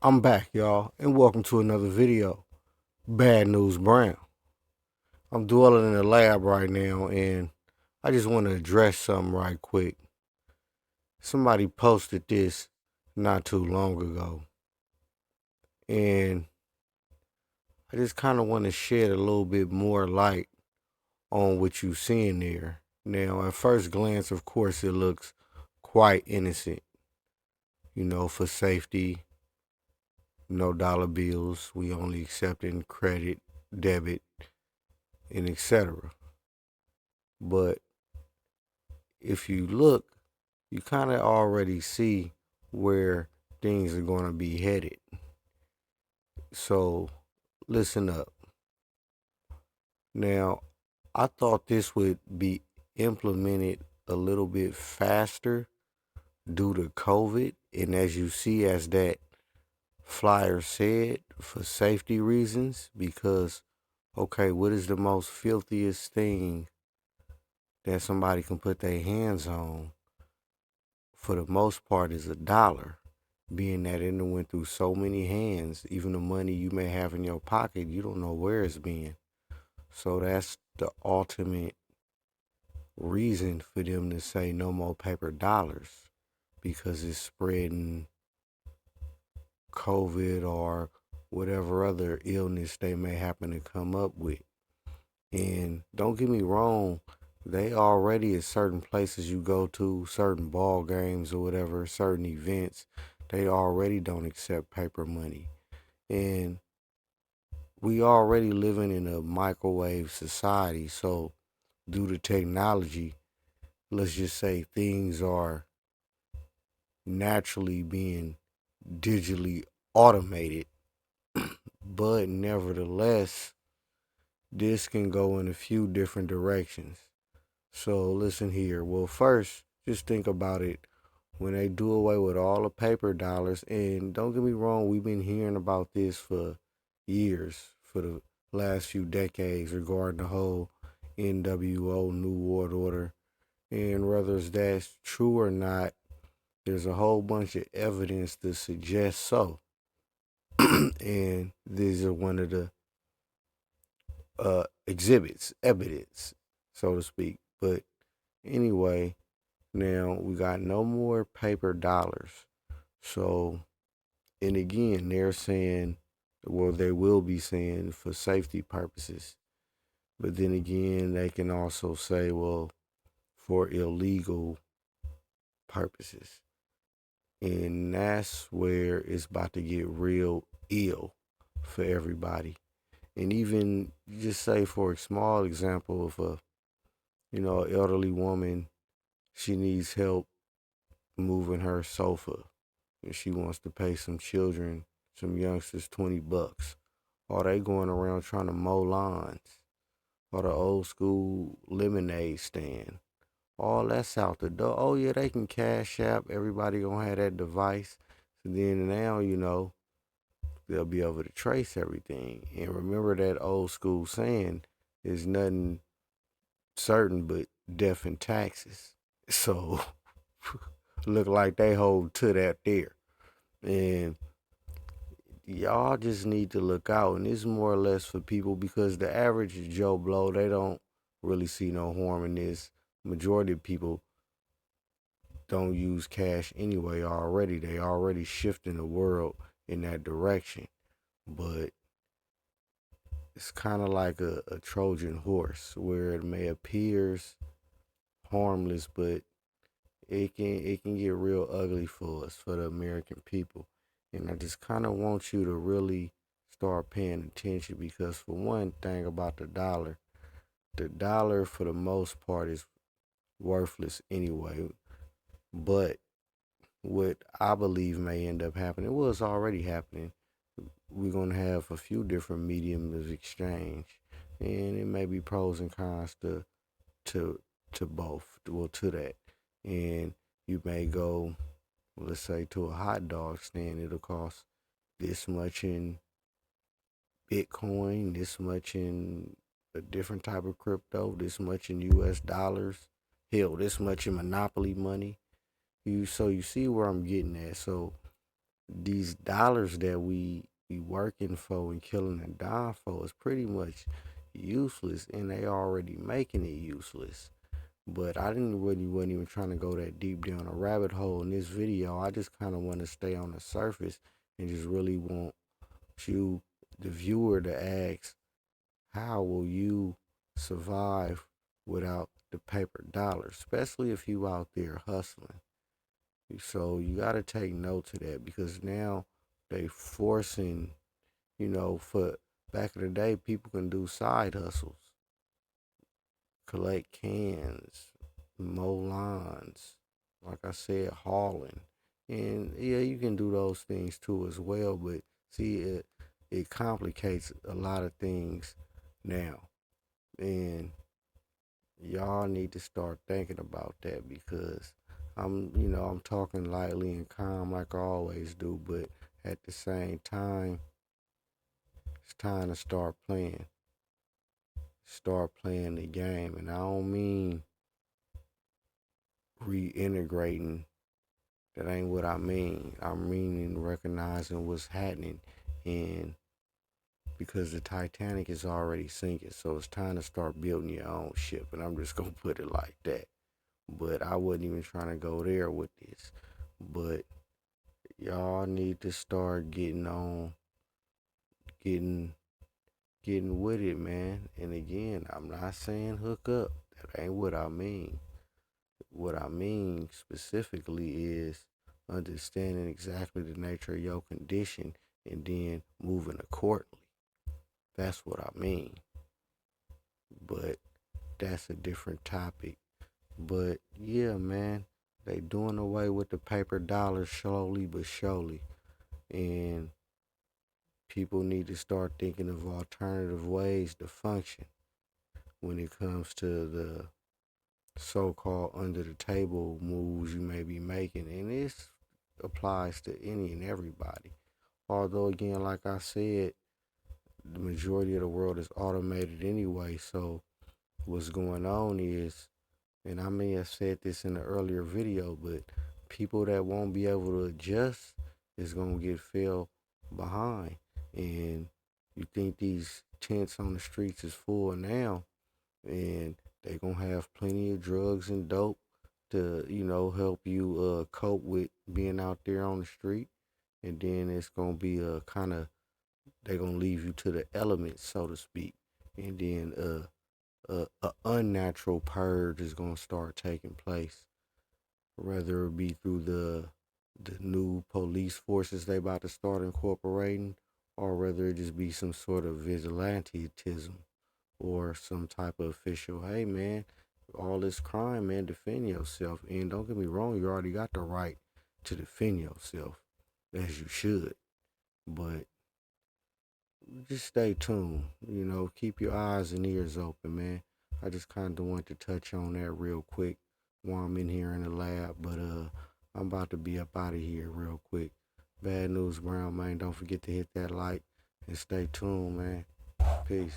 I'm back, y'all, and welcome to another video. Bad News Brown. I'm dwelling in the lab right now, and I just want to address something right quick. Somebody posted this not too long ago, and I just kind of want to shed a little bit more light on what you're seeing there. Now, at first glance, of course, it looks quite innocent. For safety, no dollar bills. We only accepting credit, debit, and etc. But if you look, you kind of already see where things are going to be headed. So listen up. Now, I thought this would be implemented a little bit faster due to COVID. And as you see, as that flyer said, for safety reasons, because, okay, what is the most filthiest thing that somebody can put their hands on? For the most part, is a dollar, being that it went through so many hands. Even the money you may have in your pocket, you don't know where it's been. So that's the ultimate reason for them to say no more paper dollars, because it's spreading COVID or whatever other illness they may happen to come up with. And don't get me wrong, they already at certain places you go to, certain ball games or whatever, certain events, they already don't accept paper money. And we already living in a microwave society. So due to technology, let's just say things are naturally being digitally automated. But nevertheless, this can go in a few different directions. So listen here. Well, first, just think about it. When they do away with all the paper dollars, and don't get me wrong, we've been hearing about this for years, for the last few decades, regarding the whole NWO, New World Order. And whether that's true or not, there's a whole bunch of evidence to suggest so. And these are one of the exhibits, evidence, so to speak. But anyway, now we got no more paper dollars. So, and again, they're saying, well, they will be saying for safety purposes. But then again, they can also say, well, for illegal purposes. And that's where it's about to get real ill for everybody. And even just say, for a small example, of a elderly woman, she needs help moving her sofa, and she wants to pay some children, some youngsters, $20. Or they going around trying to mow lawns, or the old school lemonade stand. All that's out the door. Oh yeah, they can cash app. Everybody gonna have that device. So then now, they'll be able to trace everything. And remember that old school saying, is nothing certain but death and taxes. So look like they hold to that there. And y'all just need to look out. And it's more or less for people, because the average Joe Blow, they don't really see no harm in this. Majority of people don't use cash anyway already. They already shifting the world in that direction. But it's kind of like a Trojan horse, where it may appears harmless, but it can get real ugly for us, for the American people. And I just kind of want you to really start paying attention, because for one thing about the dollar for the most part is worthless anyway. But what I believe may end up happening, well, it's already happening. We're gonna have a few different mediums of exchange, and it may be pros and cons to to both. Well, to that, and you may go, let's say, to a hot dog stand. It'll cost this much in Bitcoin, this much in a different type of crypto, this much in US dollars, hell, this much in monopoly money. You see where I'm getting at. So these dollars that we be working for and killing and dying for is pretty much useless, and they already making it useless. But I didn't really wasn't even trying to go that deep down a rabbit hole in this video. I just kind of want to stay on the surface and just really want you, the viewer, to ask, how will you survive without the paper dollar, especially if you out there hustling? So you got to take note of that, because now they forcing, for back in the day, people can do side hustles, collect cans, mow lawns, like I said, hauling. And yeah, you can do those things too as well, but see, it complicates a lot of things now. And y'all need to start thinking about that, because I'm talking lightly and calm like I always do, but at the same time, it's time to start playing the game. And I don't mean reintegrating. That ain't what I mean. I'm meaning recognizing what's happening, and because the Titanic is already sinking, so it's time to start building your own ship. And I'm just gonna put it like that. But I wasn't even trying to go there with this. But y'all need to start getting getting with it, man. And again, I'm not saying hook up. That ain't what I mean. What I mean specifically is understanding exactly the nature of your condition and then moving accordingly. That's what I mean. But that's a different topic. But yeah, man, they doing away with the paper dollar slowly but surely. And people need to start thinking of alternative ways to function when it comes to the so-called under the table moves you may be making. And this applies to any and everybody. Although again, like I said, the majority of the world is automated anyway. So what's going on is, and I may have said this in an earlier video, but people that won't be able to adjust is gonna get fell behind. And you think these tents on the streets is full now, and they gonna have plenty of drugs and dope to, help you cope with being out there on the street. And then it's gonna be a kind of, they gonna leave you to the elements, so to speak. And then a unnatural purge is gonna start taking place, whether it be through the new police forces they about to start incorporating, or whether it just be some sort of vigilantism or some type of official, hey man, all this crime, man, defend yourself. And don't get me wrong, you already got the right to defend yourself, as you should. But just stay tuned, keep your eyes and ears open, man. I just kind of want to touch on that real quick while I'm in here in the lab, but I'm about to be up out of here real quick. Bad News Brown, man. Don't forget to hit that like and stay tuned, man. Peace.